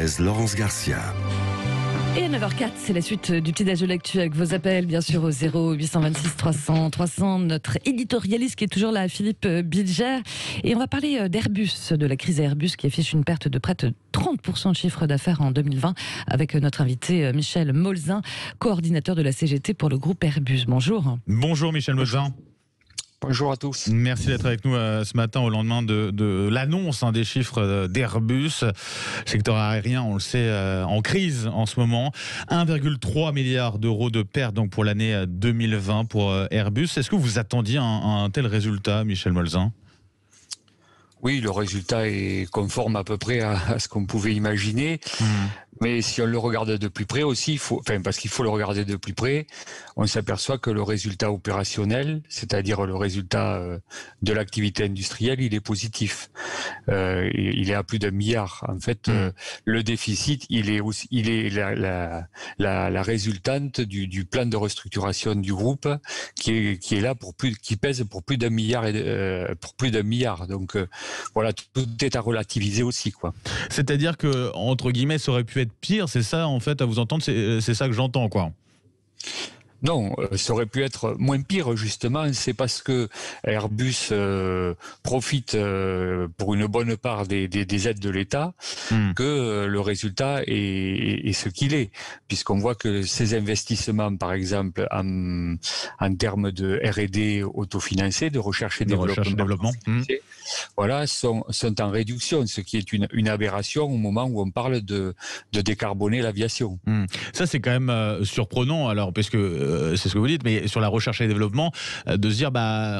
française Laurence Garcia. Et à 9h04, c'est la suite du petit déj de l'actu avec vos appels, bien sûr, au 0826 300 300. Notre éditorialiste qui est toujours là, Philippe Bilger. Et on va parler d'Airbus, de la crise Airbus qui affiche une perte de près de 30% de chiffre d'affaires en 2020 avec notre invité Michel Molzin, coordinateur de la CGT pour le groupe Airbus. Bonjour. Bonjour Michel Molzin. Bonjour à tous. Merci d'être avec nous ce matin au lendemain de l'annonce des chiffres d'Airbus. Le secteur aérien, on le sait, en crise en ce moment. 1,3 milliard d'euros de pertes donc, pour l'année 2020 pour Airbus. Est-ce que vous attendiez un tel résultat, Michel Molzin ? Oui, le résultat est conforme à peu près à ce qu'on pouvait imaginer. Mais si on le regarde de plus près aussi, parce qu'il faut le regarder de plus près, on s'aperçoit que le résultat opérationnel, c'est-à-dire le résultat de l'activité industrielle, il est positif. Il est à plus d'1 milliard. En fait, le déficit, il est la résultante du plan de restructuration du groupe qui est là qui pèse pour plus d'1 milliard pour plus d'1 milliard. Donc voilà, tout est à relativiser aussi, quoi. C'est-à-dire que entre guillemets, ça aurait pu être pire, c'est ça en fait à vous entendre, c'est ça que j'entends, quoi. Non, ça aurait pu être moins pire, justement. C'est parce que Airbus profite pour une bonne part des aides de l'État que le résultat est ce qu'il est. Puisqu'on voit que ces investissements, par exemple, en termes de R&D autofinancés, de recherche et développement, voilà, sont en réduction, ce qui est une aberration au moment où on parle de décarboner l'aviation. Ça, c'est quand même surprenant, alors, parce que c'est ce que vous dites, mais sur la recherche et le développement, de se dire,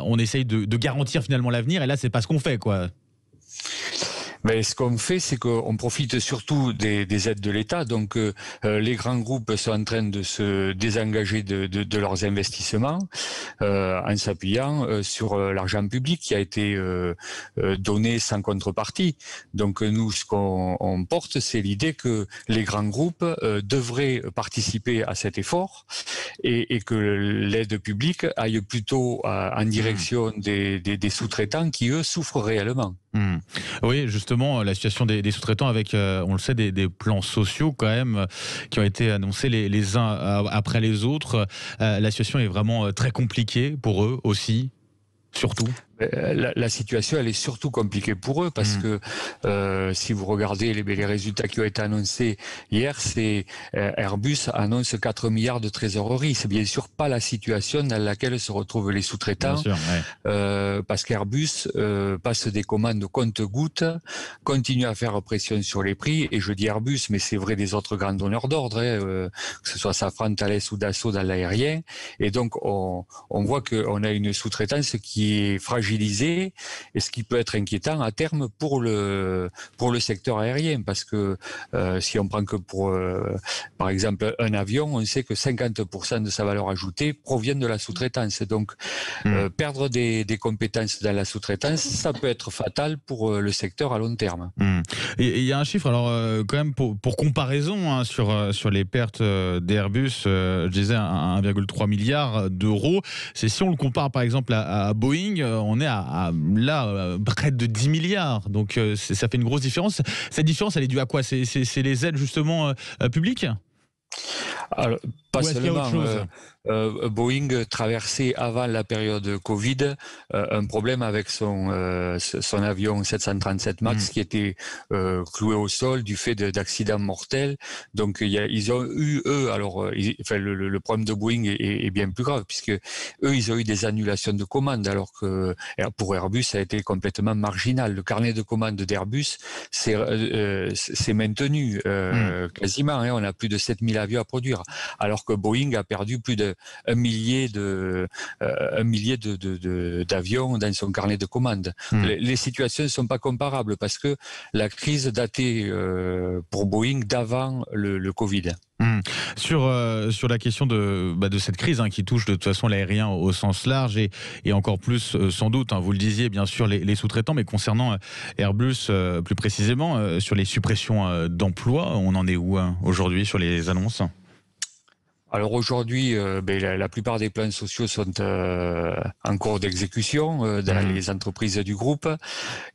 on essaye de garantir finalement l'avenir, et là, c'est pas ce qu'on fait, quoi. Mais ce qu'on fait, c'est qu'on profite surtout des aides de l'État. Donc, les grands groupes sont en train de se désengager de leurs investissements en s'appuyant sur l'argent public qui a été donné sans contrepartie. Donc, nous, ce qu'on porte, c'est l'idée que les grands groupes devraient participer à cet effort et que l'aide publique aille plutôt en direction des sous-traitants qui, eux, souffrent réellement. Oui, justement, la situation des sous-traitants avec, on le sait, des plans sociaux quand même qui ont été annoncés les uns après les autres. La situation est vraiment très compliquée pour eux aussi, surtout. La situation, elle est surtout compliquée pour eux parce que si vous regardez les résultats qui ont été annoncés hier, c'est Airbus annonce 4 milliards de trésorerie. C'est bien sûr pas la situation dans laquelle se retrouvent les sous-traitants, parce qu'Airbus passe des commandes au compte-gouttes, continue à faire pression sur les prix. Et je dis Airbus, mais c'est vrai des autres grands donneurs d'ordre, que ce soit Safran, Thales ou Dassault dans l'aérien. Et donc on voit qu'on a une sous-traitance qui est fragile, et ce qui peut être inquiétant à terme pour le secteur aérien, parce que si on prend que pour par exemple un avion, on sait que 50% de sa valeur ajoutée proviennent de la sous-traitance. Donc perdre des compétences dans la sous-traitance, ça peut être fatal pour le secteur à long terme. Et il y a un chiffre, alors quand même pour comparaison sur les pertes d'Airbus, je disais 1,3 milliard d'euros. C'est si on le compare par exemple à Boeing, on est à près de 10 milliards. Donc ça fait une grosse différence. Cette différence, elle est due à quoi ? C'est les aides justement publiques ? Alors, pas seulement. Boeing traversait avant la période Covid un problème avec son avion 737 MAX qui était cloué au sol du fait d'accidents mortels. Donc ils ont eu le problème de Boeing est bien plus grave puisque eux ils ont eu des annulations de commandes alors que pour Airbus ça a été complètement marginal. Le carnet de commandes d'Airbus c'est maintenu quasiment. On a plus de 7000 avions à produire alors que Boeing a perdu plus de 1 millier d'avions dans son carnet de commandes. Les situations ne sont pas comparables parce que la crise datait pour Boeing d'avant le Covid. Sur la question de cette crise qui touche de toute façon l'aérien au sens large et encore plus sans doute, vous le disiez bien sûr les sous-traitants, mais concernant Airbus plus précisément sur les suppressions d'emplois, on en est où aujourd'hui sur les annonces ? Alors aujourd'hui, la plupart des plans sociaux sont en cours d'exécution dans les entreprises du groupe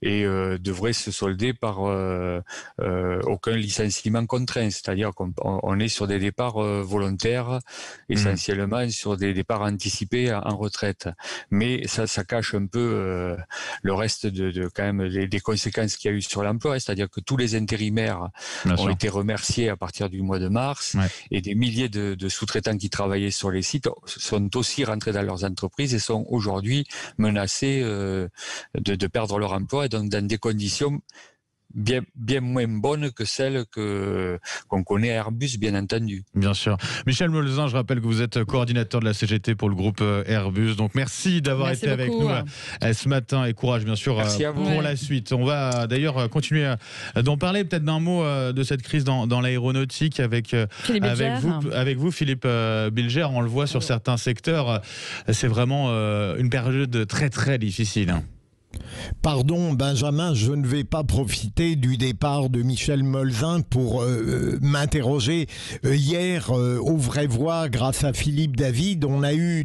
et devraient se solder par aucun licenciement contraint. C'est-à-dire qu'on est sur des départs volontaires, essentiellement sur des départs anticipés en retraite. Mais ça cache un peu le reste quand même des conséquences qu'il y a eu sur l'emploi. C'est-à-dire que tous les intérimaires ont été remerciés à partir du mois de mars et des milliers de sous-traitants qui travaillaient sur les sites sont aussi rentrés dans leurs entreprises et sont aujourd'hui menacés de perdre leur emploi et donc dans des conditions bien moins bonnes que celles qu'on connaît à Airbus, bien entendu. Bien sûr. Michel Molzin, je rappelle que vous êtes coordinateur de la CGT pour le groupe Airbus. Donc merci d'avoir été avec nous ce matin et courage bien sûr pour la suite. On va d'ailleurs continuer d'en parler, peut-être d'un mot de cette crise dans l'aéronautique avec vous, Philippe Bilger. On le voit sur certains secteurs, c'est vraiment une période très très difficile. Pardon Benjamin, je ne vais pas profiter du départ de Michel Molzin pour m'interroger. Hier, au Vrai Voix, grâce à Philippe David, on a eu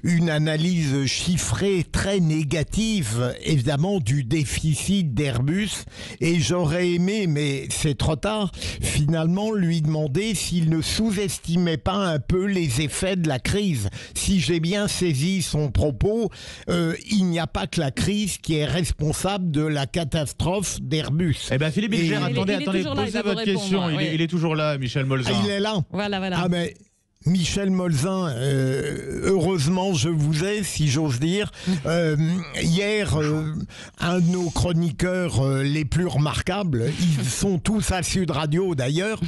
une analyse chiffrée très négative, évidemment, du déficit d'Airbus. Et j'aurais aimé, mais c'est trop tard, finalement lui demander s'il ne sous-estimait pas un peu les effets de la crise. Si j'ai bien saisi son propos, il n'y a pas que la crise qui est responsable de la catastrophe d'Airbus. Eh bien Philippe Bilger, attendez, posez votre question. Il est toujours là, Michel Molzin. Il est là. Voilà. Ah mais Michel Molzin, heureusement je vous ai, si j'ose dire. Hier, un de nos chroniqueurs les plus remarquables, ils sont tous à Sud Radio d'ailleurs,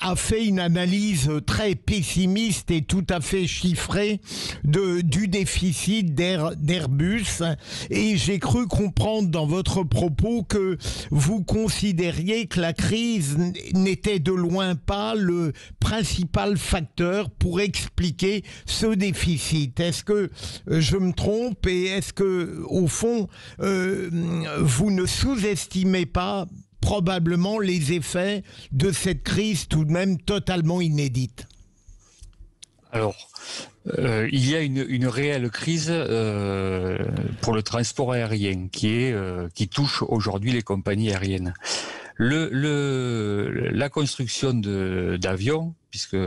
a fait une analyse très pessimiste et tout à fait chiffrée du déficit d'Airbus. Et j'ai cru comprendre dans votre propos que vous considériez que la crise n'était de loin pas le principal facteur pour expliquer ce déficit. Est-ce que je me trompe et est-ce que, au fond, vous ne sous-estimez pas probablement les effets de cette crise tout de même totalement inédite? Alors, il y a une réelle crise pour le transport aérien qui touche aujourd'hui les compagnies aériennes. La construction d'avions, puisque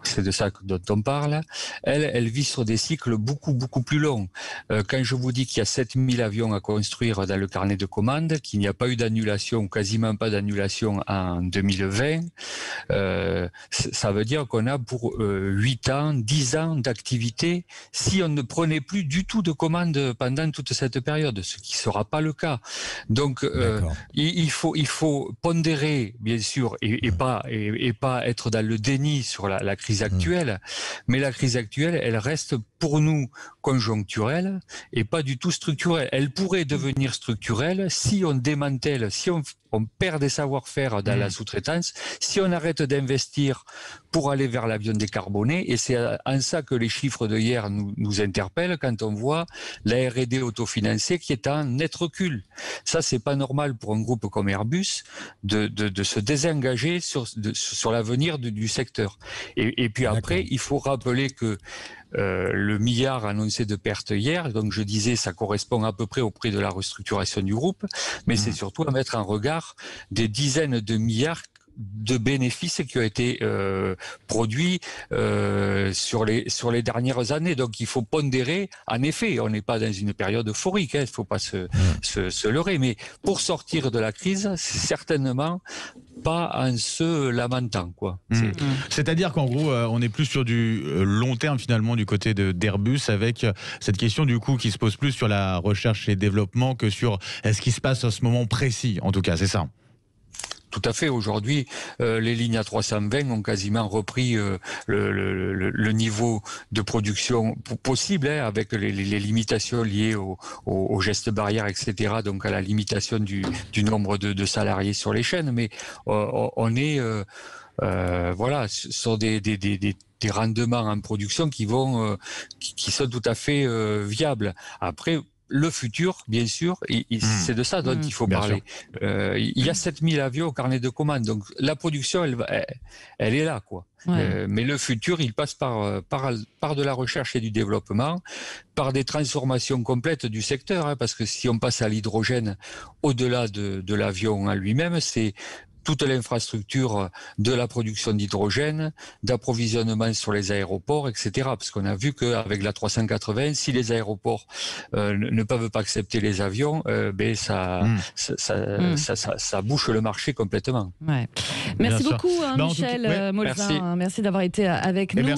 c'est de ça dont on parle, elle vit sur des cycles beaucoup plus longs. Quand je vous dis qu'il y a 7000 avions à construire dans le carnet de commandes, qu'il n'y a pas eu d'annulation, quasiment pas d'annulation en 2020, ça veut dire qu'on a pour 8 ans, 10 ans d'activité si on ne prenait plus du tout de commandes pendant toute cette période, ce qui ne sera pas le cas. Donc il faut pondérer, bien sûr, et pas être dans le déni sur la crise actuelle, mais la crise actuelle, elle reste pour nous conjoncturelle et pas du tout structurelle. Elle pourrait devenir structurelle si on démantèle, si on perd des savoir-faire dans la sous-traitance, si on arrête d'investir pour aller vers l'avion décarboné, et c'est en ça que les chiffres de hier nous interpellent quand on voit la R&D autofinancée qui est en net recul. Ça, c'est pas normal pour un groupe comme Airbus de se désengager sur l'avenir du secteur. Et puis après, il faut rappeler que le milliard annoncé de pertes hier, donc je disais, ça correspond à peu près au prix de la restructuration du groupe, mais c'est surtout à mettre en regard des dizaines de milliards de bénéfices qui ont été produits sur les dernières années. Donc il faut pondérer. En effet, on n'est pas dans une période euphorique, il ne faut pas se leurrer, mais pour sortir de la crise, c'est certainement pas en se lamentant, quoi. C'est-à-dire qu'en gros, on est plus sur du long terme finalement du côté d'Airbus, avec cette question du coup qui se pose plus sur la recherche et développement que sur ce qui se passe à ce moment précis. En tout cas, c'est ça. Tout à fait. Aujourd'hui, les lignes A320 ont quasiment repris le niveau de production possible, avec les limitations liées aux gestes barrières, etc. Donc à la limitation du nombre de salariés sur les chaînes. Mais on est sur des rendements en production qui sont tout à fait viables. Après, le futur, bien sûr, c'est de ça dont il faut parler. Il y a 7000 avions au carnet de commandes, donc la production, elle est là, quoi. Ouais. Mais le futur, il passe par de la recherche et du développement, par des transformations complètes du secteur, hein, parce que si on passe à l'hydrogène au-delà de l'avion en lui-même, c'est toute l'infrastructure de la production d'hydrogène, d'approvisionnement sur les aéroports, etc. Parce qu'on a vu qu'avec la 380, si les aéroports ne peuvent pas accepter les avions, ça bouche le marché complètement. Ouais. Merci beaucoup, Michel Molzin. Merci d'avoir été avec nous.